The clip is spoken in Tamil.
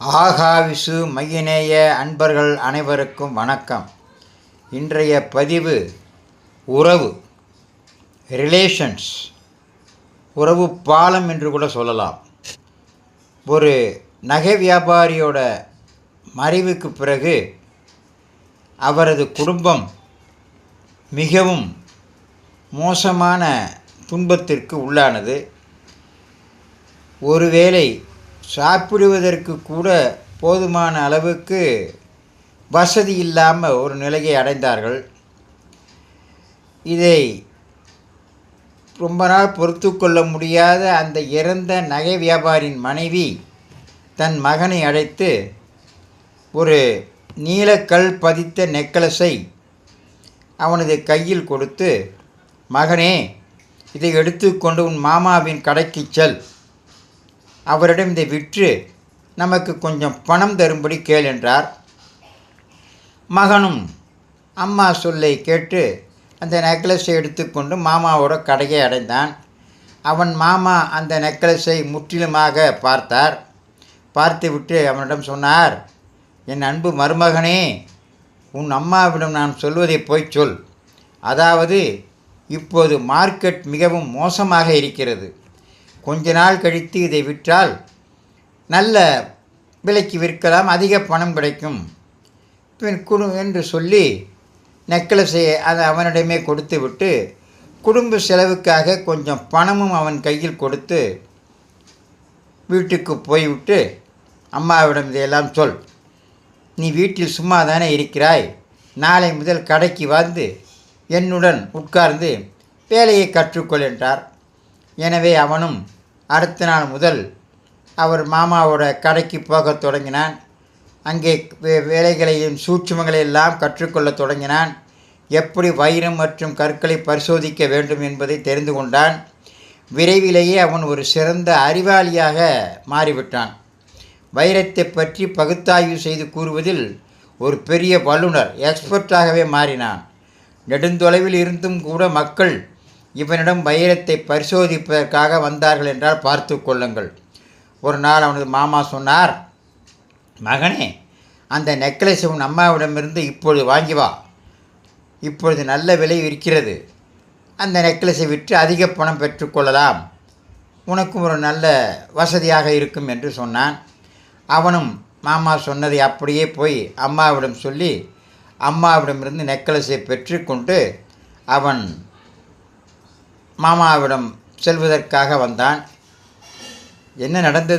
ஆகாவிசு மையநேய அன்பர்கள் அனைவருக்கும் வணக்கம். இன்றைய பதிவு உறவு, ரிலேஷன்ஸ், உறவு பாலம் என்று கூட சொல்லலாம். ஒரு நகை வியாபாரியோட மறைவுக்கு பிறகு அவரது குடும்பம் மிகவும் மோசமான துன்பத்திற்கு உள்ளானது. ஒருவேளை சாப்பிடுவதற்கு கூட போதுமான அளவுக்கு வசதி இல்லாமல் ஒரு நிலையை அடைந்தார்கள். இதை ரொம்ப நாள் பொறுத்து கொள்ள முடியாத அந்த இறந்த நகை வியாபாரியின் மனைவி தன் மகனை அழைத்து ஒரு நீலக்கல் பதித்த நெக்லஸை அவனது கையில் கொடுத்து, மகனே, இதை எடுத்துக்கொண்டு உன் மாமாவின் கடைக்கு செல், அவரிடம் இதை விற்று நமக்கு கொஞ்சம் பணம் தரும்படி கேள் என்றார். மகனும் அம்மா சொல்லை கேட்டு அந்த நெக்லஸை எடுத்துக்கொண்டு மாமாவோட கடையை அடைந்தான். அவன் மாமா அந்த நெக்லஸை முற்றிலுமாக பார்த்தார். பார்த்துவிட்டு அவனிடம் சொன்னார், என் அன்பு மருமகனே, உன் அம்மாவிடம் நான் சொல்வதை போய் சொல். அதாவது இப்போது மார்க்கெட் மிகவும் மோசமாக இருக்கிறது. கொஞ்ச நாள் கழித்து இதை விற்றால் நல்ல விலைக்கு விற்கலாம், அதிக பணம் கிடைக்கும் என்று சொல்லி நெக்லஸை அதை அவனிடமே கொடுத்து விட்டு குடும்ப செலவுக்காக கொஞ்சம் பணமும் அவன் கையில் கொடுத்து வீட்டுக்கு போய்விட்டு, அம்மாவிடம் இதையெல்லாம் சொல், நீ வீட்டில் சும்மா தானே இருக்கிறாய், நாளை முதல் கடைக்கு வந்து என்னுடன் உட்கார்ந்து வேலையை கற்றுக்கொள் என்றார். எனவே அவனும் அடுத்த நாள் முதல் அவர் மாமாவோட கடைக்கு போகத் தொடங்கினான். அங்கே வேலைகளையும் சூட்சுமங்களை எல்லாம் கற்றுக்கொள்ள தொடங்கினான். எப்படி வைரம் மற்றும் கற்களை பரிசோதிக்க வேண்டும் என்பதை தெரிந்து கொண்டான். விரைவிலேயே அவன் ஒரு சிறந்த அறிவாளியாக மாறிவிட்டான். வைரத்தை பற்றி பகுத்தாய்வு செய்து கூறுவதில் ஒரு பெரிய வல்லுனர், எக்ஸ்பர்ட்டாகவே மாறினான். நெடுந்தொலைவில் இருந்தும் கூட மக்கள் இவனிடம் வைரத்தை பரிசோதிப்பதற்காக வந்தார்கள் என்றால் பார்த்து கொள்ளுங்கள். ஒரு நாள் அவனது மாமா சொன்னார், மகனே, அந்த நெக்லஸை உன் அம்மாவிடமிருந்து இப்பொழுது வாங்கி வா, இப்பொழுது நல்ல விலை இருக்கிறது, அந்த நெக்லஸை விற்று அதிக பணம் பெற்றுக்கொள்ளலாம், உனக்கும் ஒரு நல்ல வசதியாக இருக்கும் என்று சொன்னான். அவனும் மாமா சொன்னதை அப்படியே போய் அம்மாவிடம் சொல்லி அம்மாவிடமிருந்து நெக்லஸை பெற்றுக்கொண்டு அவன் மாமாவிடம் செல்வதற்காக வந்தான். என்ன நடந்தது